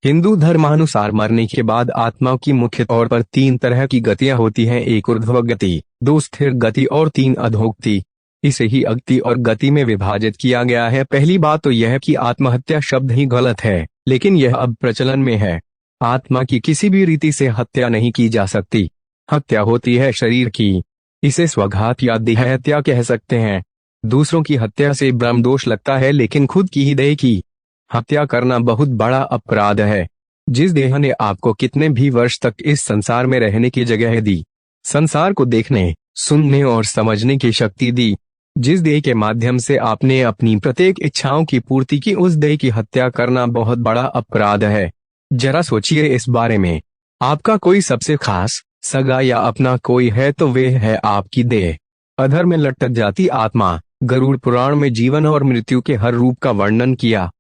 हिंदू धर्मानुसार मरने के बाद आत्मा की मुख्य तौर पर तीन तरह की गतियां होती हैं। एक ऊर्ध्व गति, दो स्थिर गति और तीन अधोगति। इसे ही अगति और गति में विभाजित किया गया है। पहली बात तो यह कि आत्महत्या शब्द ही गलत है, लेकिन यह अब प्रचलन में है। आत्मा की किसी भी रीति से हत्या नहीं की जा सकती। हत्या होती है शरीर की, इसे स्वघात या देह हत्या कह सकते हैं। दूसरों की हत्या से ब्रह्मदोष लगता है, लेकिन खुद की ही देह की हत्या करना बहुत बड़ा अपराध है। जिस देह ने आपको कितने भी वर्ष तक इस संसार में रहने की जगह दी, संसार को देखने, सुनने और समझने की शक्ति दी, जिस देह के माध्यम से आपने अपनी प्रत्येक इच्छाओं की पूर्ति की, उस देह की हत्या करना बहुत बड़ा अपराध है। जरा सोचिए इस बारे में। आपका कोई सबसे खास, सगा या अपना कोई है तो वे है आपकी देह। अधर में लटक जाती आत्मा। गरुड़ पुराण में जीवन और मृत्यु के हर रूप का वर्णन किया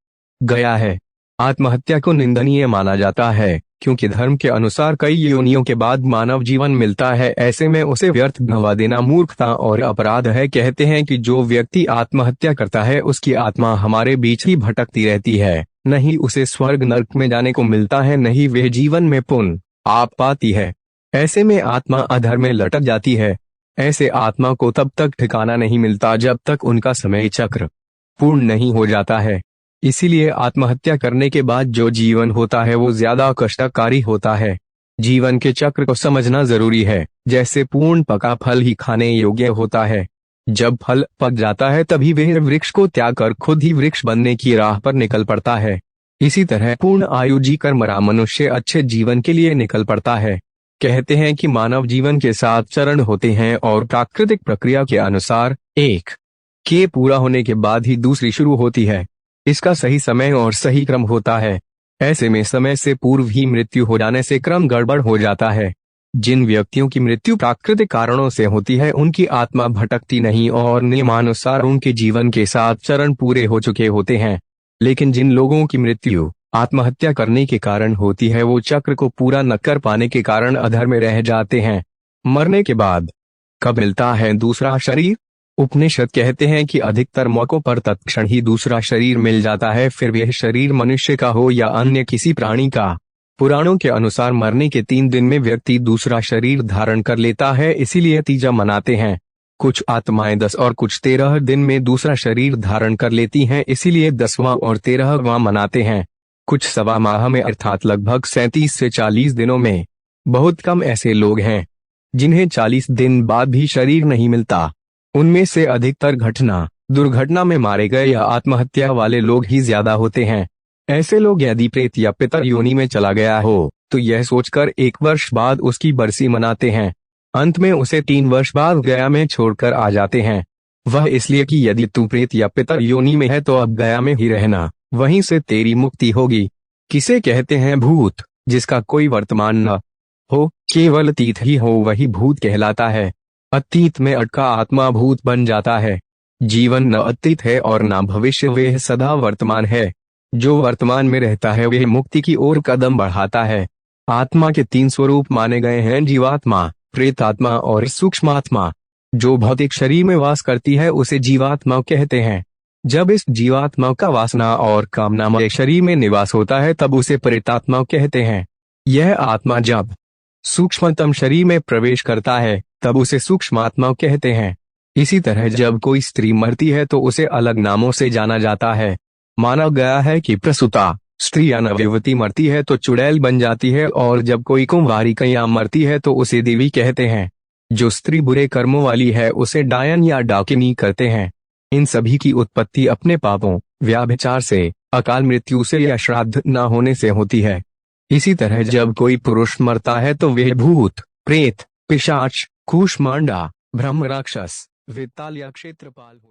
गया है। आत्महत्या को निंदनीय माना जाता है, क्योंकि धर्म के अनुसार कई योनियों के बाद मानव जीवन मिलता है। ऐसे में उसे व्यर्थ गंवा देना मूर्खता और अपराध है। कहते हैं कि जो व्यक्ति आत्महत्या करता है उसकी आत्मा हमारे बीच ही भटकती रहती है, नहीं उसे स्वर्ग नरक में जाने को मिलता है, नहीं वह जीवन में पुण्य आप पाती है। ऐसे में आत्मा अधर में लटक जाती है। ऐसे आत्मा को तब तक ठिकाना नहीं मिलता जब तक उनका समय चक्र पूर्ण नहीं हो जाता है। इसीलिए आत्महत्या करने के बाद जो जीवन होता है वो ज्यादा कष्टकारी होता है। जीवन के चक्र को समझना जरूरी है। जैसे पूर्ण पका फल ही खाने योग्य होता है। जब फल पक जाता है तभी वह वृक्ष को त्याग कर खुद ही वृक्ष बनने की राह पर निकल पड़ता है। इसी तरह पूर्ण आयु जी कर मरा मनुष्य अच्छे जीवन के लिए निकल पड़ता है। कहते हैं कि मानव जीवन के 7 चरण होते हैं और प्राकृतिक प्रक्रिया के अनुसार एक के पूरा होने के बाद ही दूसरी शुरू होती है। इसका सही समय और सही क्रम होता है। ऐसे में समय से पूर्व ही मृत्यु हो जाने से क्रम गड़बड़ हो जाता है। जिन व्यक्तियों की मृत्यु प्राकृतिक कारणों से होती है उनकी आत्मा भटकती नहीं और नियमानुसार उनके जीवन के 7 चरण पूरे हो चुके होते हैं। लेकिन जिन लोगों की मृत्यु आत्महत्या करने के कारण होती है वो चक्र को पूरा न कर पाने के कारण अधर में रह जाते हैं। मरने के बाद कब मिलता है दूसरा शरीर? उपनिषद कहते हैं कि अधिकतर मौकों पर तत्क्षण ही दूसरा शरीर मिल जाता है, फिर वह शरीर मनुष्य का हो या अन्य किसी प्राणी का। पुराणों के अनुसार मरने के 3 दिन में व्यक्ति दूसरा शरीर धारण कर लेता है, इसीलिए तीजा मनाते हैं। कुछ आत्माएं 10 और कुछ 13 दिन में दूसरा शरीर धारण कर लेती हैं, इसीलिए 10वां और 13वां मनाते हैं। कुछ सवा माह में अर्थात लगभग 37 से 40 दिनों में। बहुत कम ऐसे लोग हैं जिन्हें 40 दिन बाद भी शरीर नहीं मिलता। उनमें से अधिकतर दुर्घटना में मारे गए या आत्महत्या वाले लोग ही ज्यादा होते हैं। ऐसे लोग यदि प्रेत या पितर योनि में चला गया हो तो यह सोचकर 1 वर्ष बाद उसकी बरसी मनाते हैं। अंत में उसे 3 वर्ष बाद गया में छोड़कर आ जाते हैं। वह इसलिए कि यदि तू प्रेत या पितर योनि में है तो अब गया में ही रहना, वहीं से तेरी मुक्ति होगी। किसे कहते हैं भूत? जिसका कोई वर्तमान न हो, केवल अतीत ही हो, वही भूत कहलाता है। अतीत में अटका आत्मा भूत बन जाता है। जीवन न अतीत है और न भविष्य, वह सदा वर्तमान है। जो वर्तमान में रहता है वह मुक्ति की ओर कदम बढ़ाता है। आत्मा के 3 स्वरूप माने गए हैं, जीवात्मा, प्रेतात्मा और सूक्ष्मात्मा। जो भौतिक शरीर में वास करती है उसे जीवात्मा कहते हैं। जब इस जीवात्मा का वासना और कामनामय शरीर में निवास होता है तब उसे प्रेतात्मा कहते हैं। यह आत्मा जब सूक्ष्मतम शरीर में प्रवेश करता है तब उसे सूक्ष्मात्मा कहते हैं। इसी तरह जब कोई स्त्री मरती है तो उसे अलग नामों से जाना जाता है। माना गया है कि प्रसूता स्त्री या नवयुवती मरती है तो चुड़ैल बन जाती है, और जब कोई कुंवारी कन्या मरती है तो उसे देवी कहते हैं। जो स्त्री बुरे कर्मों वाली है उसे डायन या डाकिनी करते हैं। इन सभी की उत्पत्ति अपने पापों, व्याभिचार से, अकाल मृत्यु से या श्राद्ध न होने से होती है। इसी तरह जब कोई पुरुष मरता है तो वह भूत, प्रेत, पिशाच, कूष्मांडा, ब्रह्म राक्षस, वेताल या क्षेत्रपाल